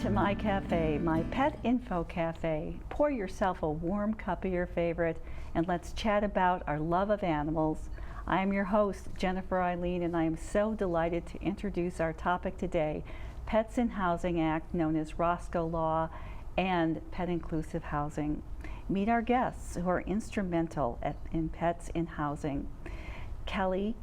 to my cafe, my pet info cafe. Pour yourself a warm cup of your favorite and let's chat about our love of animals. I am your host, Jennifer Eileen, and I am so delighted to introduce our topic today, Pets in Housing Act, known as Roscoe Law, and pet inclusive housing. Meet our guests who are instrumental in pets in housing. Kelly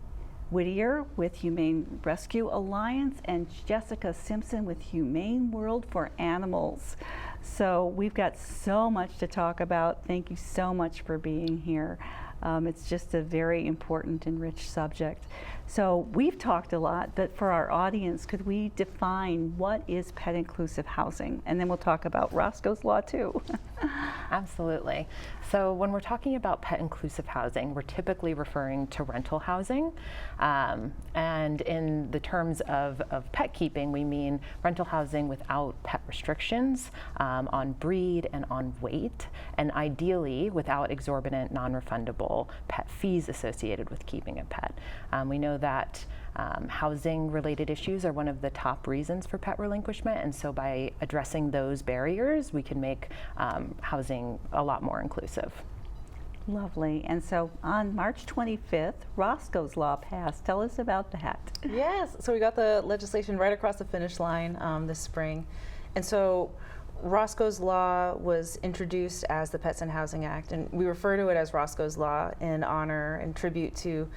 Whittier with Humane Rescue Alliance and Jessica Simpson with Humane World for Animals. So we've got so much to talk about. Thank you so much for being here. It's just a very important and rich subject. So we've talked a lot, but for our audience, could we define what is pet inclusive housing? And then we'll talk about Roscoe's Law too. Absolutely. So when we're talking about pet inclusive housing, we're typically referring to rental housing. And in the terms of pet keeping, we mean rental housing without pet restrictions on breed and on weight, and ideally without exorbitant non-refundable pet fees associated with keeping a pet. We know that housing related issues are one of the top reasons for pet relinquishment, and so by addressing those barriers, we can make housing a lot more inclusive. Lovely. And so on March 25th, Roscoe's Law passed. Tell us about that. Yes, so we got the legislation right across the finish line this spring. And so Roscoe's Law was introduced as the Pets in Housing Act, and we refer to it as Roscoe's Law in honor and tribute to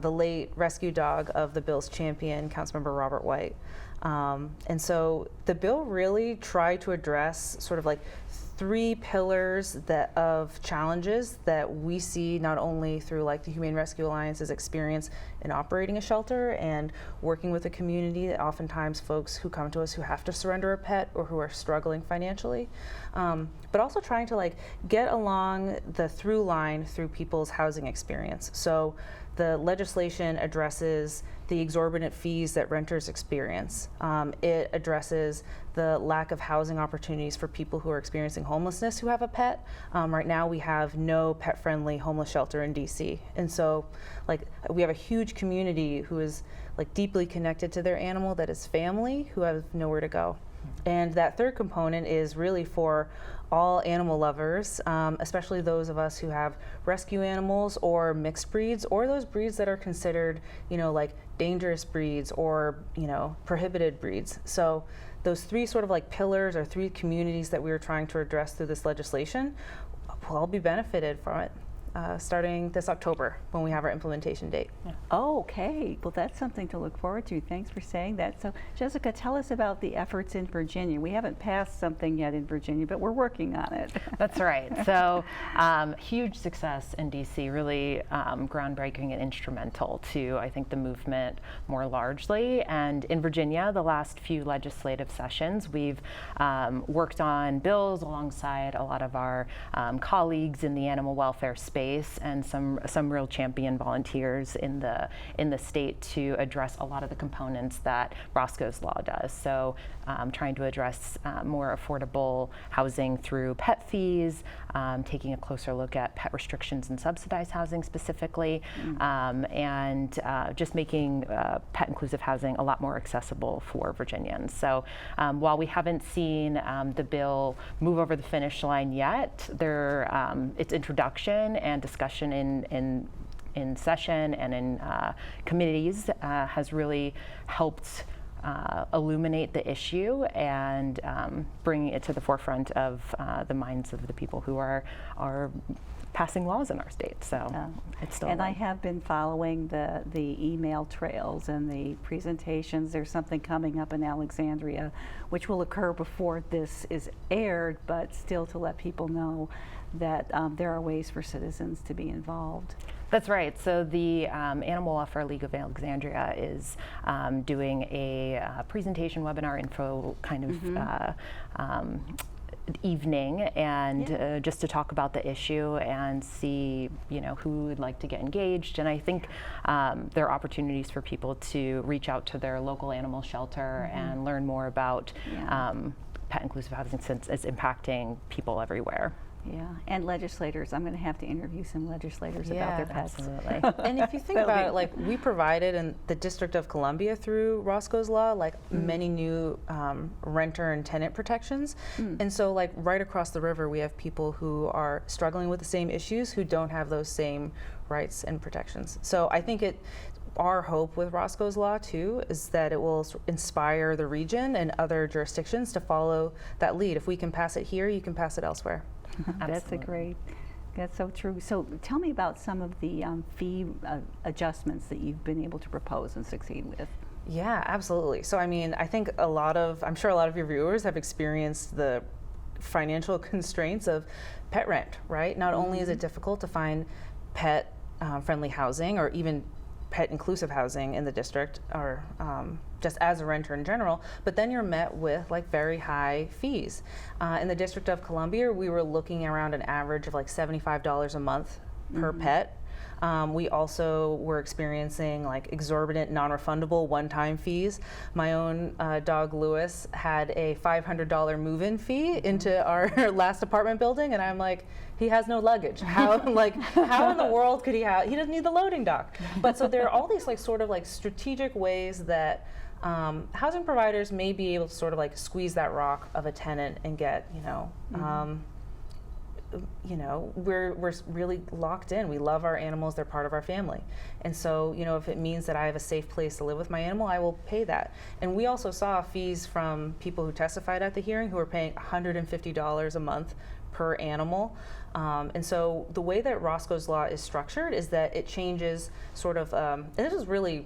the late rescue dog of the bill's champion, Councilmember Robert White. And so the bill really tried to address sort of like three pillars of challenges that we see not only through like the Humane Rescue Alliance's experience in operating a shelter and working with the community, oftentimes folks who come to us who have to surrender a pet or who are struggling financially, but also trying to like get along the through line through people's housing experience. So the legislation addresses the exorbitant fees that renters experience. It addresses the lack of housing opportunities for people who are experiencing homelessness who have a pet. Right now we have no pet-friendly homeless shelter in DC. And so like we have a huge community who is like deeply connected to their animal that is family who have nowhere to go. And that third component is really for all animal lovers, especially those of us who have rescue animals or mixed breeds, or those breeds that are considered, you know, like dangerous breeds or, you know, prohibited breeds. So those three sort of like pillars or three communities that we were trying to address through this legislation will all be benefited from it. Starting this October when we have our implementation date. Yeah. Oh, okay, well that's something to look forward to. Thanks for saying that. So Jessica, tell us about the efforts in Virginia. We haven't passed something yet in Virginia, but we're working on it. That's right. So huge success in DC, really groundbreaking and instrumental to, I think, the movement more largely. And in Virginia, the last few legislative sessions, we've worked on bills alongside a lot of our colleagues in the animal welfare space and some real champion volunteers in the state to address a lot of the components that Roscoe's Law does. So trying to address more affordable housing through pet fees, taking a closer look at pet restrictions and subsidized housing specifically, and just making pet inclusive housing a lot more accessible for Virginians. So while we haven't seen the bill move over the finish line yet, its introduction and discussion in session and in committees has really helped illuminate the issue and bring it to the forefront of the minds of the people who are passing laws in our state. So it's still. And I have been following the email trails and the presentations. There's something coming up in Alexandria, which will occur before this is aired, but still to let people know that there are ways for citizens to be involved. That's right. So the Animal Welfare League of Alexandria is doing a presentation webinar info kind of evening, and just to talk about the issue and see, you know, who would like to get engaged. And I think there are opportunities for people to reach out to their local animal shelter and learn more about pet inclusive housing since it's impacting people everywhere. Yeah, and legislators. I'm going to have to interview some legislators about their pets. Absolutely. And if you think about it, like we provided in the District of Columbia through Roscoe's Law, like many new renter and tenant protections. And so like right across the river, we have people who are struggling with the same issues who don't have those same rights and protections. So I think our hope with Roscoe's Law too is that it will inspire the region and other jurisdictions to follow that lead. If we can pass it here, you can pass it elsewhere. That's so true. So tell me about some of the fee adjustments that you've been able to propose and succeed with. Yeah, absolutely. So I mean, I think I'm sure a lot of your viewers have experienced the financial constraints of pet rent, right? Not only is it difficult to find pet friendly housing or even pet inclusive housing in the district or just as a renter in general, but then you're met with like very high fees. In the District of Columbia, we were looking around an average of like $75 a month per pet. We also were experiencing like exorbitant non-refundable one-time fees. My own dog Lewis had a $500 move-in fee into our last apartment building, and I'm like, he has no luggage. How in the world could he doesn't need the loading dock. But so there are all these like sort of like strategic ways that housing providers may be able to sort of like squeeze that rock of a tenant and get, we're really locked in. We love our animals. They're part of our family. And so, if it means that I have a safe place to live with my animal, I will pay that. And we also saw fees from people who testified at the hearing who were paying $150 a month per animal. And so the way that Roscoe's Law is structured is that it changes sort of, and this is really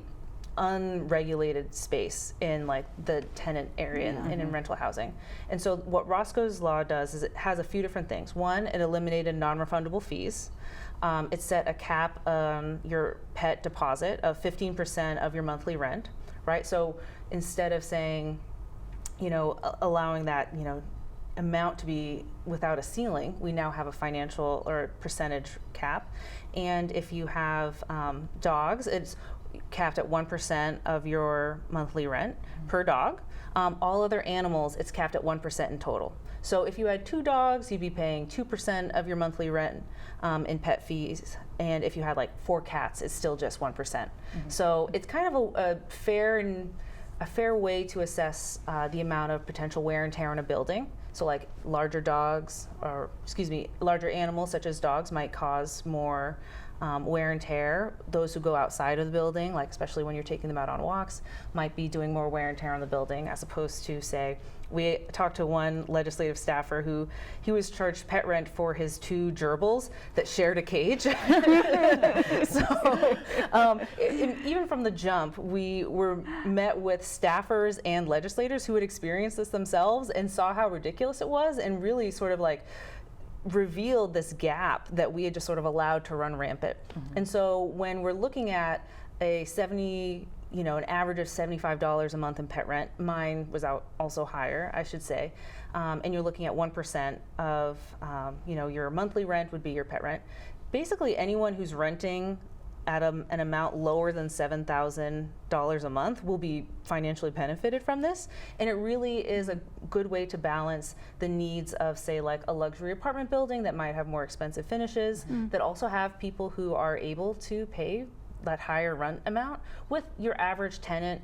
unregulated space in like the tenant area and in rental housing. And so what Roscoe's Law does is it has a few different things. One, it eliminated non-refundable fees. It set a cap on your pet deposit of 15% of your monthly rent, right? So instead of saying, allowing that, amount to be without a ceiling, we now have a financial or percentage cap. And if you have dogs, it's capped at 1% of your monthly rent per dog. All other animals, it's capped at 1% in total. So if you had 2 dogs, you'd be paying 2% of your monthly rent in pet fees. And if you had like 4 cats, it's still just 1%. So it's kind of a fair way to assess the amount of potential wear and tear on a building. So like larger animals such as dogs might cause more wear and tear. Those who go outside of the building, like especially when you're taking them out on walks, might be doing more wear and tear on the building as opposed to, say, we talked to one legislative staffer who he was charged pet rent for his 2 gerbils that shared a cage. So even from the jump, we were met with staffers and legislators who had experienced this themselves and saw how ridiculous it was and really sort of like revealed this gap that we had just sort of allowed to run rampant. And so when we're looking at an average of $75 a month in pet rent, mine was also higher, I should say, and you're looking at 1% of your monthly rent would be your pet rent. Basically anyone who's renting at an amount lower than $7,000 a month will be financially benefited from this. And it really is a good way to balance the needs of, say, like a luxury apartment building that might have more expensive finishes, that also have people who are able to pay that higher rent amount, with your average tenant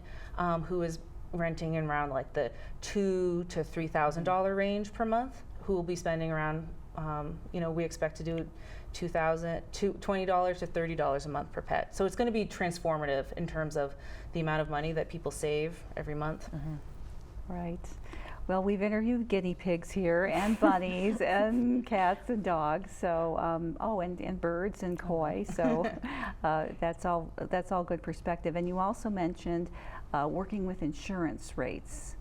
who is renting in around like the $2,000 to $3,000 range per month, who will be spending around, we expect to do $20 to $30 a month per pet. So it's going to be transformative in terms of the amount of money that people save every month. Right. Well, we've interviewed guinea pigs here, and bunnies, and cats and dogs. So, and birds and koi. So, that's all good perspective. And you also mentioned working with insurance rates.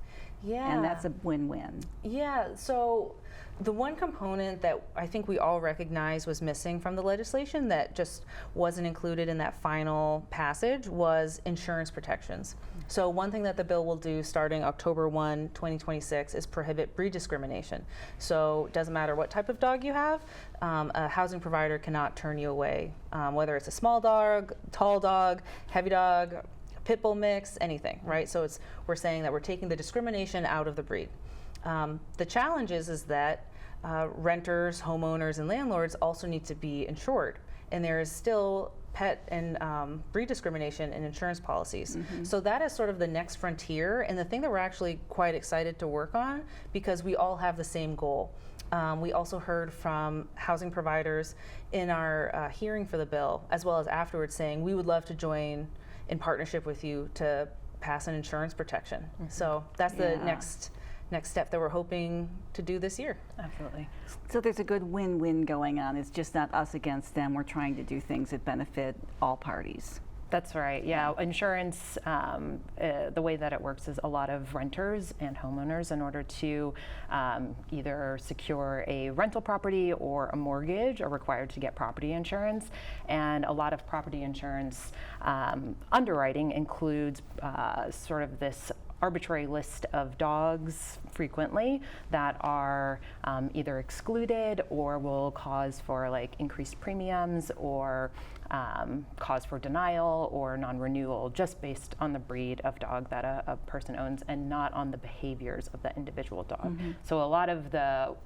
Yeah. And that's a win-win. Yeah. So, the one component that I think we all recognize was missing from the legislation that just wasn't included in that final passage was insurance protections. So one thing that the bill will do starting October 1, 2026 is prohibit breed discrimination. So it doesn't matter what type of dog you have, a housing provider cannot turn you away, whether it's a small dog, tall dog, heavy dog, pit bull mix, anything, right? So we're saying that we're taking the discrimination out of the breed. The challenge is that renters, homeowners, and landlords also need to be insured, and there is still pet and breed discrimination in insurance policies. So that is sort of the next frontier, and the thing that we're actually quite excited to work on, because we all have the same goal. We also heard from housing providers in our hearing for the bill, as well as afterwards, saying we would love to join in partnership with you to pass an insurance protection. So that's the next step that we're hoping to do this year. Absolutely. So there's a good win-win going on. It's just not us against them. We're trying to do things that benefit all parties. That's right. Yeah, insurance, the way that it works is a lot of renters and homeowners, in order to either secure a rental property or a mortgage, are required to get property insurance. And a lot of property insurance underwriting includes sort of this arbitrary list of dogs frequently that are either excluded or will cause for like increased premiums, or cause for denial or non-renewal, just based on the breed of dog that a person owns, and not on the behaviors of the individual dog. So a lot of the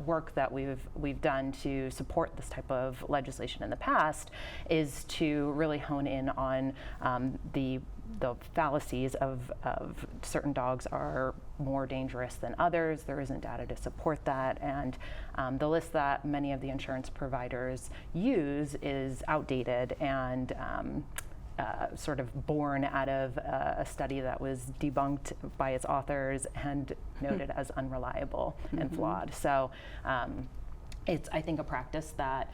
work that we've done to support this type of legislation in the past is to really hone in on the fallacies of certain dogs are more dangerous than others. There isn't data to support that, and the list that many of the insurance providers use is outdated and sort of born out of a study that was debunked by its authors and noted as unreliable and flawed. So it's, I think, a practice that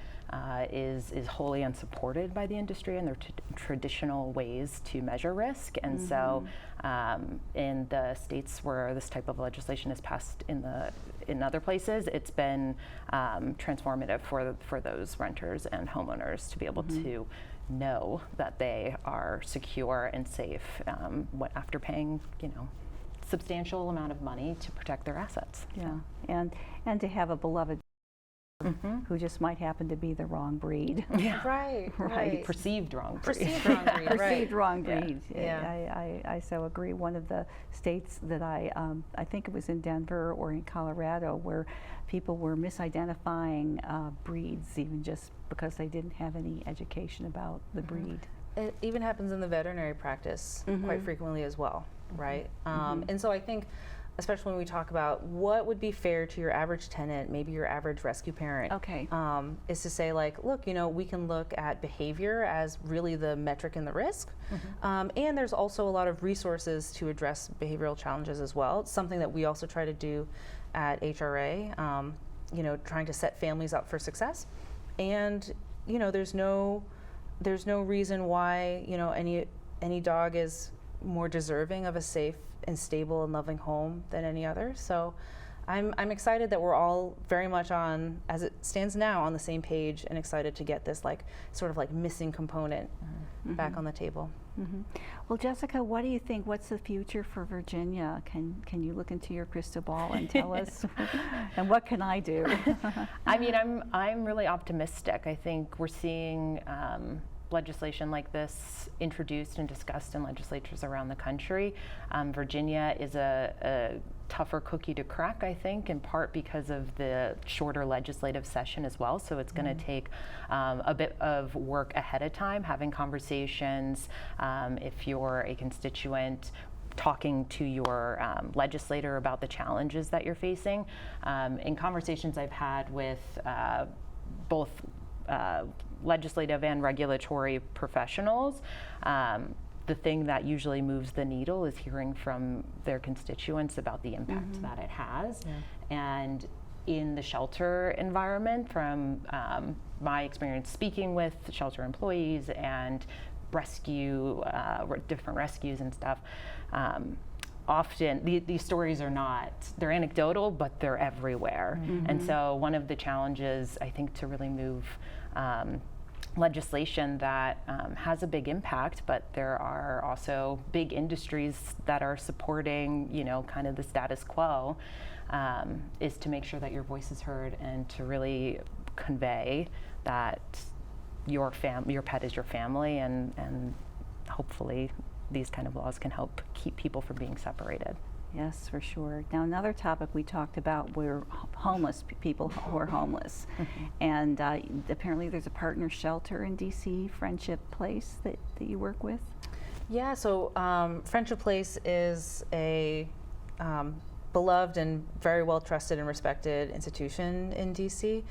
is wholly unsupported by the industry and their traditional ways to measure risk. And so in the states where this type of legislation is passed in other places, it's been transformative for those renters and homeowners to be able to know that they are secure and safe after paying, substantial amount of money to protect their assets. Yeah, and to have a beloved who just might happen to be the wrong breed. Yeah. Right. Perceived wrong breed. Perceived wrong breed, right. Perceived wrong breed. Yeah. I so agree. One of the states that I think it was in Denver or in Colorado, where people were misidentifying breeds, even just because they didn't have any education about the breed. It even happens in the veterinary practice quite frequently as well, right? And so I think, especially when we talk about what would be fair to your average tenant, maybe your average rescue parent, is to say, like, look, we can look at behavior as really the metric and the risk. And there's also a lot of resources to address behavioral challenges as well. It's something that we also try to do at HRA, trying to set families up for success. And, there's no reason why, any dog is more deserving of a safe and stable and loving home than any other. So I'm excited that we're all very much on, as it stands now, on the same page, and excited to get this sort of missing component back on the table. Well, Jessica, what do you think? What's the future for Virginia? Can you look into your crystal ball and tell us? And what can I do? I mean, I'm really optimistic. I think we're seeing legislation like this introduced and discussed in legislatures around the country. Virginia is a tougher cookie to crack, I think, in part because of the shorter legislative session as well. So it's going to take a bit of work ahead of time, having conversations. If you're a constituent, talking to your legislator about the challenges that you're facing. In conversations I've had with both legislative and regulatory professionals, the thing that usually moves the needle is hearing from their constituents about the impact that it has. And in the shelter environment, from my experience speaking with shelter employees and different rescues and stuff, often these stories they're anecdotal, but they're everywhere. And so one of the challenges, I think, to really move legislation that has a big impact, but there are also big industries that are supporting, kind of the status quo, is to make sure that your voice is heard and to really convey that your pet is your family, and hopefully these kind of laws can help keep people from being separated. Yes, for sure. Now, another topic we talked about were homeless people who are homeless. And apparently there's a partner shelter in DC, Friendship Place, that you work with. Yeah, so Friendship Place is a beloved and very well trusted and respected institution in DC.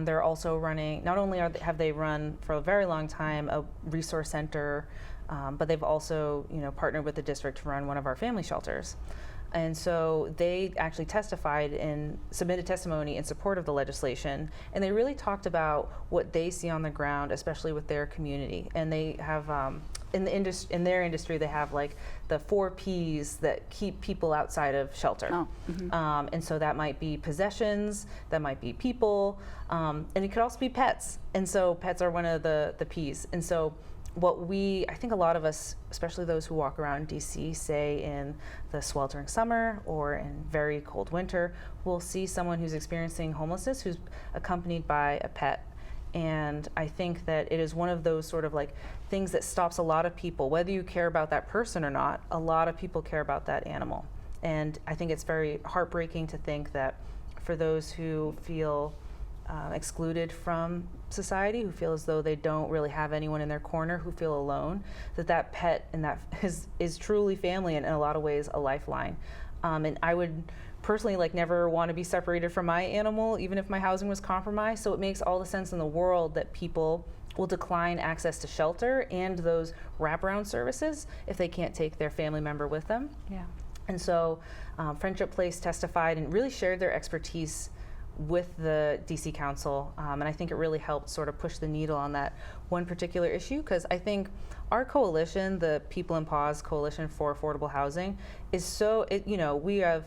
They're also running, not only have they run for a very long time a resource center, but they've also partnered with the district to run one of our family shelters. And so they actually testified and submitted testimony in support of the legislation, and they really talked about what they see on the ground, especially with their community. And they have in their industry, they have like the 4 Ps that keep people outside of shelter. Oh, mm-hmm. And so that might be possessions, that might be people, and it could also be pets. And so pets are one of the Ps. And so I think a lot of us, especially those who walk around DC, say in the sweltering summer or in very cold winter, will see someone who's experiencing homelessness who's accompanied by a pet. And I think that it is one of those sort of like things that stops a lot of people, whether you care about that person or not. A lot of people care about that animal. And I think it's very heartbreaking to think that for those who feel excluded from society, who feel as though they don't really have anyone in their corner, who feel alone, that pet and that is truly family and in a lot of ways a lifeline. And I would personally never want to be separated from my animal, even if my housing was compromised. So it makes all the sense in the world that people will decline access to shelter and those wraparound services if they can't take their family member with them. Yeah. And so Friendship Place testified and really shared their expertise with the DC Council, and I think it really helped sort of push the needle on that one particular issue, because I think our coalition, the People in Pause Coalition for Affordable Housing, is we have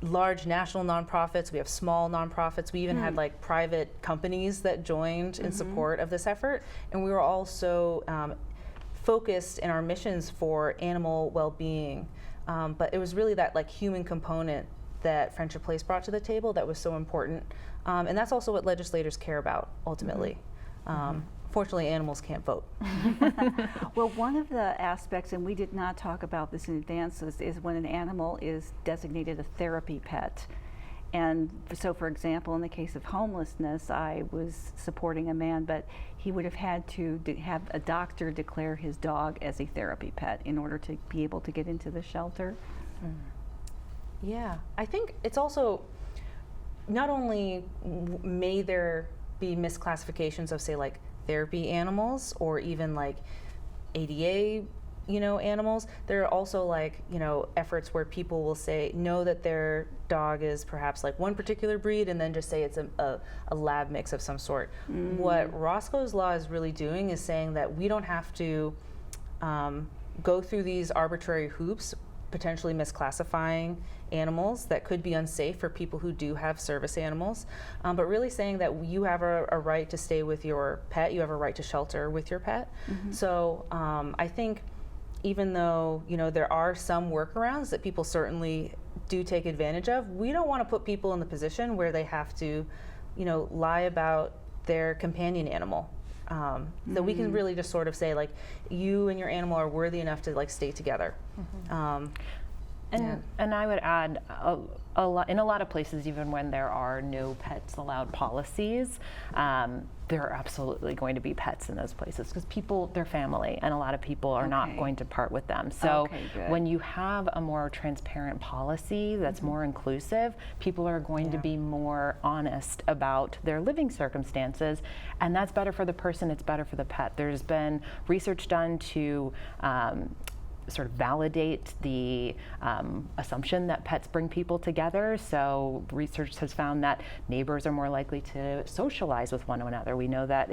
large national nonprofits, we have small nonprofits, we even had private companies that joined in support of this effort, and we were also focused in our missions for animal well-being, but it was really that human component that Friendship Place brought to the table that was so important. And that's also what legislators care about, ultimately. Fortunately, animals can't vote. Well, one of the aspects, and we did not talk about this in advance, is when an animal is designated a therapy pet. And so, for example, in the case of homelessness, I was supporting a man, but he would have had to have a doctor declare his dog as a therapy pet in order to be able to get into the shelter. Yeah, I think it's also not only may there be misclassifications of, say, therapy animals or even ADA, animals. There are also efforts where people will know that their dog is perhaps one particular breed and then just say it's a lab mix of some sort. What Roscoe's law is really doing is saying that we don't have to go through these arbitrary hoops, potentially misclassifying animals that could be unsafe for people who do have service animals, but really saying that you have a right to stay with your pet, you have a right to shelter with your pet. So I think even though there are some workarounds that people certainly do take advantage of, we don't want to put people in the position where they have to lie about their companion animal. That we can really just sort of say you and your animal are worthy enough to stay together. And I would add, in a lot of places, even when there are no pets allowed policies, there are absolutely going to be pets in those places because they're family, and a lot of people are not going to part with them. So when you have a more transparent policy that's more inclusive, people are going to be more honest about their living circumstances, and that's better for the person, it's better for the pet. There's been research done to sort of validate the assumption that pets bring people together. So research has found that neighbors are more likely to socialize with one another. We know that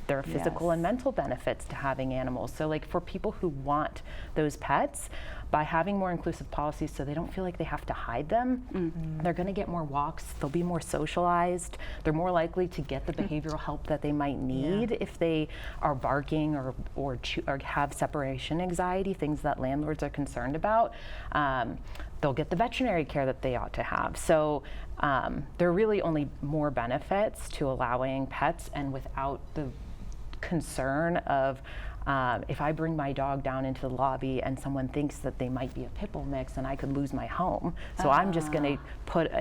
there are physical and mental benefits to having animals. So for people who want those pets, by having more inclusive policies so they don't feel like they have to hide them, they're going to get more walks, they'll be more socialized, they're more likely to get the behavioral help that they might need if they are barking or have separation anxiety, things that landlords are concerned about. They'll get the veterinary care that they ought to have. So there are really only more benefits to allowing pets, and without the concern of if I bring my dog down into the lobby and someone thinks that they might be a pit bull mix, then I could lose my home. So I'm just going to put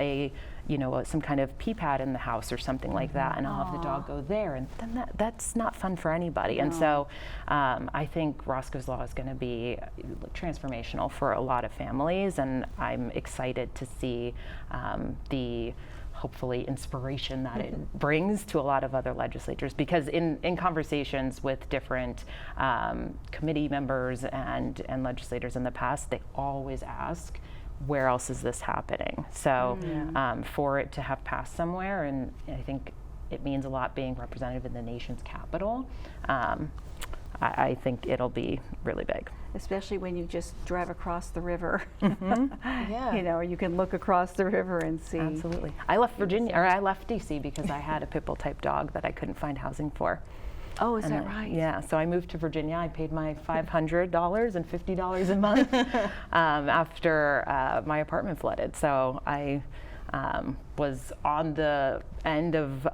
some kind of pee pad in the house or something like that, and I'll have the dog go there, and then that's not fun for anybody. And so I think Roscoe's Law is going to be transformational for a lot of families, and I'm excited to see the hopefully inspiration that it brings to a lot of other legislators, because in conversations with different committee members and legislators in the past, they always ask, where else is this happening? So for it to have passed somewhere, and I think it means a lot being representative in the nation's capital, I think it'll be really big. Especially when you just drive across the river. Yeah. You know, or you can look across the river and see. Absolutely. I left I left DC because I had a pit bull type dog that I couldn't find housing for. Oh, is that right? Yeah, so I moved to Virginia. I paid my $500 and $50 a month after my apartment flooded. So I was on the end of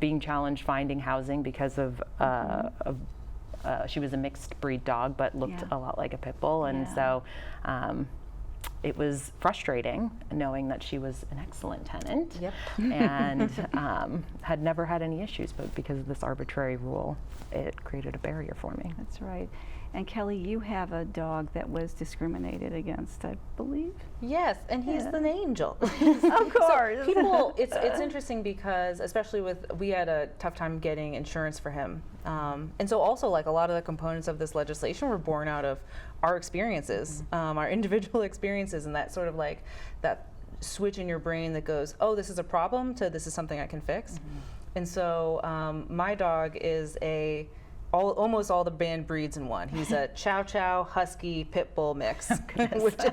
being challenged finding housing because of she was a mixed breed dog, but looked a lot like a pit bull, and so it was frustrating knowing that she was an excellent tenant and had never had any issues, but because of this arbitrary rule, it created a barrier for me. That's right. And Kelly, you have a dog that was discriminated against, I believe. Yes, and he's an angel. Of course. So people, it's interesting because, especially we had a tough time getting insurance for him. And so also, like, a lot of the components of this legislation were born out of our experiences, our individual experiences, and that sort of like that switch in your brain that goes, oh, this is a problem, to this is something I can fix. And so my dog is almost all the banned breeds in one. He's a Chow Chow Husky Pit Bull mix, which is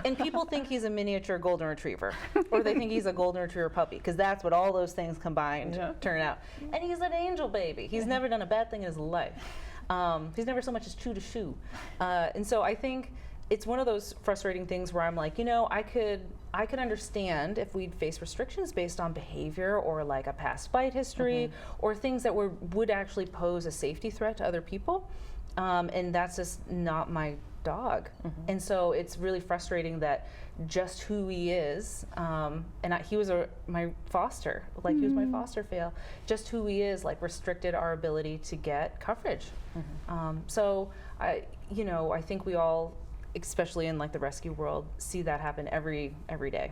and people think he's a miniature golden retriever, or they think he's a golden retriever puppy, because that's what all those things combined turn out. And he's an angel baby. He's never done a bad thing in his life. He's never so much as chewed a shoe. And so I think it's one of those frustrating things where I'm like, I could understand if we'd face restrictions based on behavior or like a past bite history or things that would actually pose a safety threat to other people. And that's just not my dog. And so it's really frustrating that just who he is, he was my foster, he was my foster fail, just who he is, restricted our ability to get coverage. So I think we all, especially in the rescue world, see that happen every day.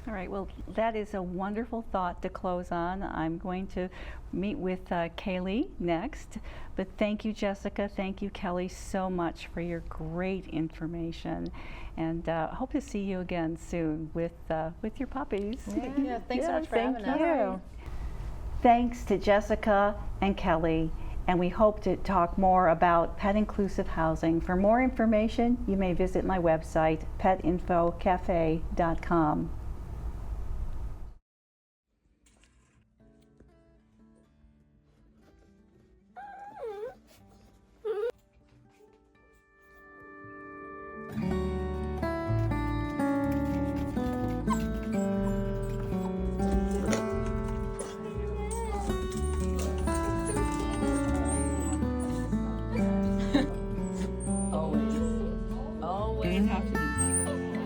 All right, well, that is a wonderful thought to close on. I'm going to meet with Kaylee next, but thank you, Jessica, thank you, Kelly, so much for your great information, and hope to see you again soon with your puppies. Yeah, thanks so much for having us. Thank you. Thanks to Jessica and Kelly. And we hope to talk more about pet-inclusive housing. For more information, you may visit my website, petinfocafe.com.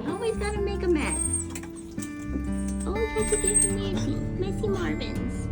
Always gotta make a mess. Always have to be messy Marvins.